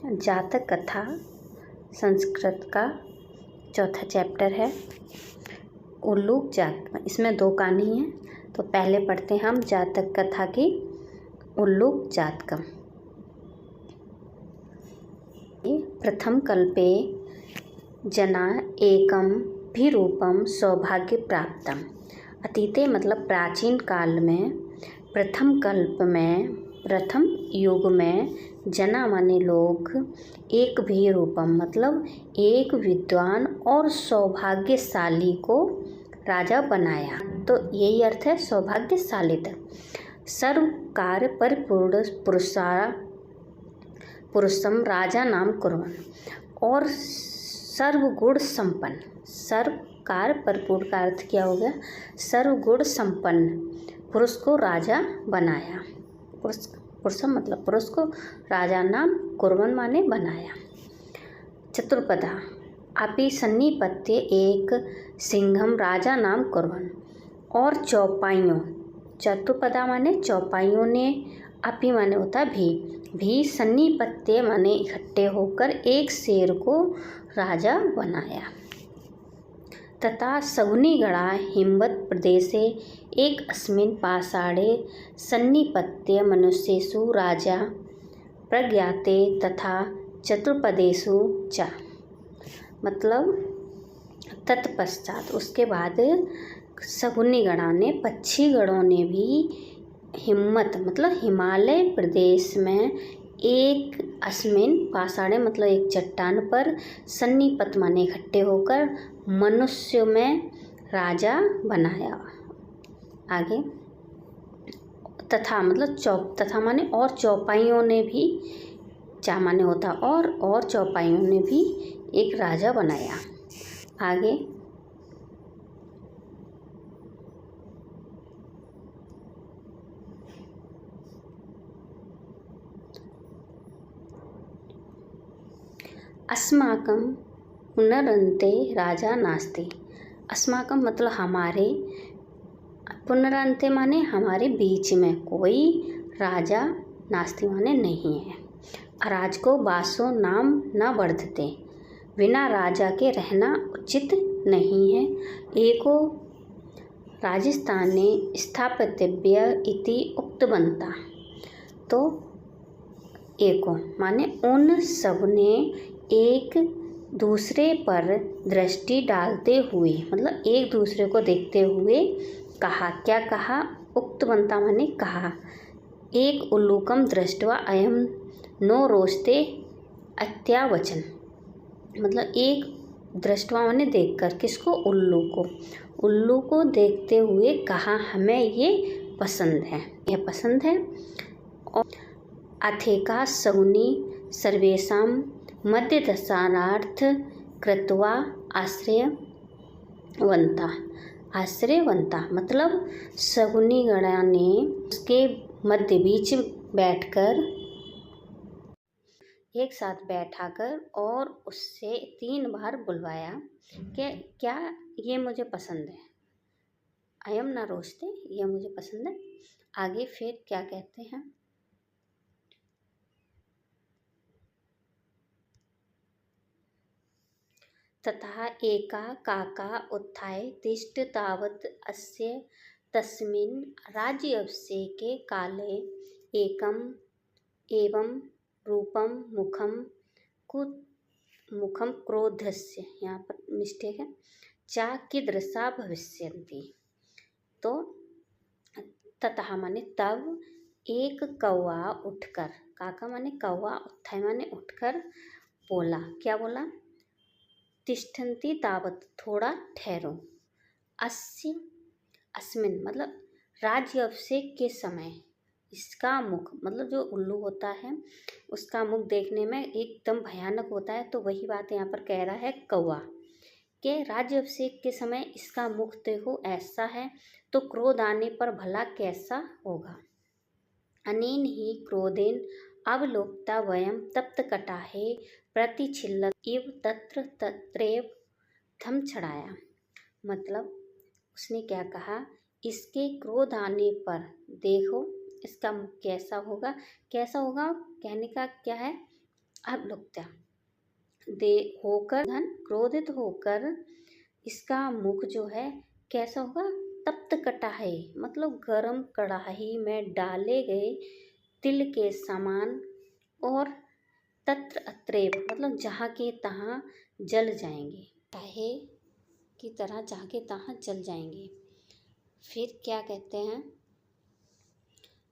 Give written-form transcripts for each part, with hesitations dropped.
जातक कथा संस्कृत का चौथा चैप्टर है उल्लूक जातक। इसमें 2 कहानी है, तो पहले पढ़ते हैं हम जातक कथा की उल्लूक जातकम। प्रथम कल्पे जना एकम भिरूपम सौभाग्य प्राप्तम। अतीते मतलब प्राचीन काल में, प्रथम कल्प में, प्रथम युग में जना माने लोग, एक भी रूपम मतलब एक विद्वान और सौभाग्यशाली को राजा बनाया। तो यही अर्थ है सौभाग्यशाली। सर्व कार्य परिपूर्ण पुरुषम राजा नाम कुर्वन्, और सर्वगुण संपन्न। सर्व कार्य परिपूर्ण का अर्थ क्या हो गया? सर्वगुण संपन्न पुरुष को राजा बनाया। पुरुषम मतलब पुरुष को राजा नाम कुर्वन् माने बनाया। चतुर्पदा अपि सन्निपत्य एक सिंहम राजा नाम कुर्वन्, और चौपाइयों, चतुर्पदा माने चौपाइयों ने, अपि माने होता भी सन्निपत्य माने इकट्ठे होकर एक शेर को राजा बनाया। तथा सगुनिगणा हिमवत् प्रदेशे एक अस्मिन् पाषाणे सन्निपत्य मनुष्येषु राजा प्रज्ञाते तथा चतुर्पदेषु च। मतलब तत्पश्चात उसके बाद सगुनिगणा ने, पक्षी गणों ने भी हिम्मत मतलब हिमालय प्रदेश में एक अस्मिन पाषाणे मतलब एक चट्टान पर, सन्निपत माने इकट्ठे होकर, मनुष्य में राजा बनाया। आगे तथा मतलब तथा माने और चौपाइयों ने भी, चा माने होता और चौपाइयों ने भी एक राजा बनाया। आगे अस्माकं पुनरन्ते राजा नास्ति। अस्माकं मतलब हमारे, पुनरन्ते माने हमारे बीच में कोई राजा नास्ति माने नहीं है। अराजको बासो नाम न वर्धते, बिना राजा के रहना उचित नहीं है। एको राजस्थाने स्थापितव्य इति उक्तवन्तः। तो एको माने उन सब ने एक दूसरे पर दृष्टि डालते हुए, मतलब एक दूसरे को देखते हुए कहा। क्या कहा? उक्तवंता माने कहा। एक उल्लूकम दृष्ट्वा अयम नो रोचते अत्यावचन। मतलब एक दृष्टवा माने देखकर, किसको? उल्लू को। उल्लू को देखते हुए कहा, हमें ये पसंद है, यह पसंद है। और अथेका सगुनी सर्वेषां मध्यदर्शनार्थ कृत्वा आश्रयवंता मतलब सगुनी गणा ने उसके मध्य बीच बैठकर, एक साथ बैठाकर और उससे 3 बार बुलवाया कि क्या ये मुझे पसंद है, अयम ना रोचते, यह मुझे पसंद है। आगे फिर क्या कहते हैं? तथा एका काका उत्थाय तिष्ठ तावत् अस्य तस्मिन् राज्याभिषेके काले एकम एवं रूपम मुखम क्रोधस्य, यहाँ पर मिस्टेक है, चा कीदृशा भविष्यन्ति। तो तथा माने तब एक कौवा उठकर, काका माने कौवा, उत्थाय माने उठकर बोला। क्या बोला? तिष्ठन्ति तावत् थोड़ा ठहरो, अस्मिन मतलब राज्य अभिषेक के समय, इसका मुख मतलब जो उल्लू होता है उसका मुख देखने में एकदम भयानक होता है। तो वही बात यहाँ पर कह रहा है कौवा के राज्य अभिषेक के समय इसका मुख देखो ऐसा है, तो क्रोध आने पर भला कैसा होगा। अनेन ही क्रोधेन अवलोक्ता वयम तप्त कटाहे प्रतिछिल्लत इव तत्र तत्रैव थम छड़ाया। मतलब उसने क्या कहा? इसके क्रोध आने पर देखो इसका मुख कैसा होगा। कैसा होगा कहने का क्या है? अब लुप्त्या दे होकर धन क्रोधित होकर इसका मुख जो है कैसा होगा, तप्त कटाहे मतलब गरम कढ़ाई में डाले गए तिल के समान, और तत्र अत्रेव मतलब जहाँ के तहाँ जल जाएंगे, कटाहे की तरह जहाँ के तहाँ जल जाएंगे। फिर क्या कहते हैं,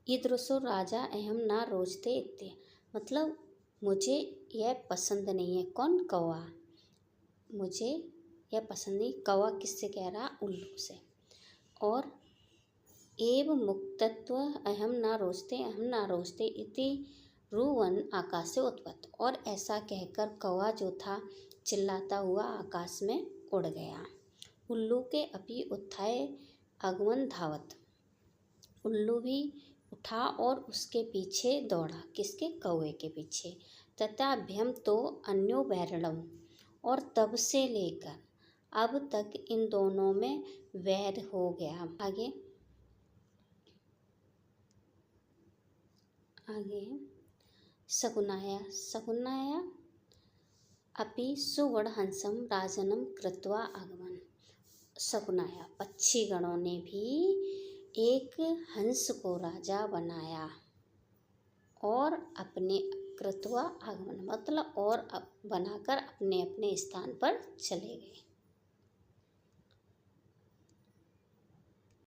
ईदृशो राजा अहम ना रोचते इत्ते मतलब मुझे यह पसंद नहीं है। कौन, कौवा, मुझे यह पसंद नहीं। कौवा किससे कह रहा, उल्लू से। और एव मुक्तत्व अहम ना रोचते इति रुवन आकाश से उत्पत्त, और ऐसा कहकर कौवा जो था चिल्लाता हुआ आकाश में उड़ गया। उल्लू के अपि उत्थाय आगमन धावत, उल्लू भी उठा और उसके पीछे दौड़ा, किसके, कौवे के पीछे। तथाभ्यम तो अन्यो बैरणम, और तब से लेकर अब तक इन दोनों में वैर हो गया। आगे शकुनाया अपि सुगणहंसम राजनम कृत्वा आगमन, शकुनाया पक्षी गणों ने भी एक हंस को राजा बनाया और अपने कृत्वा आगमन मतलब और बनाकर अपने अपने स्थान पर चले गए।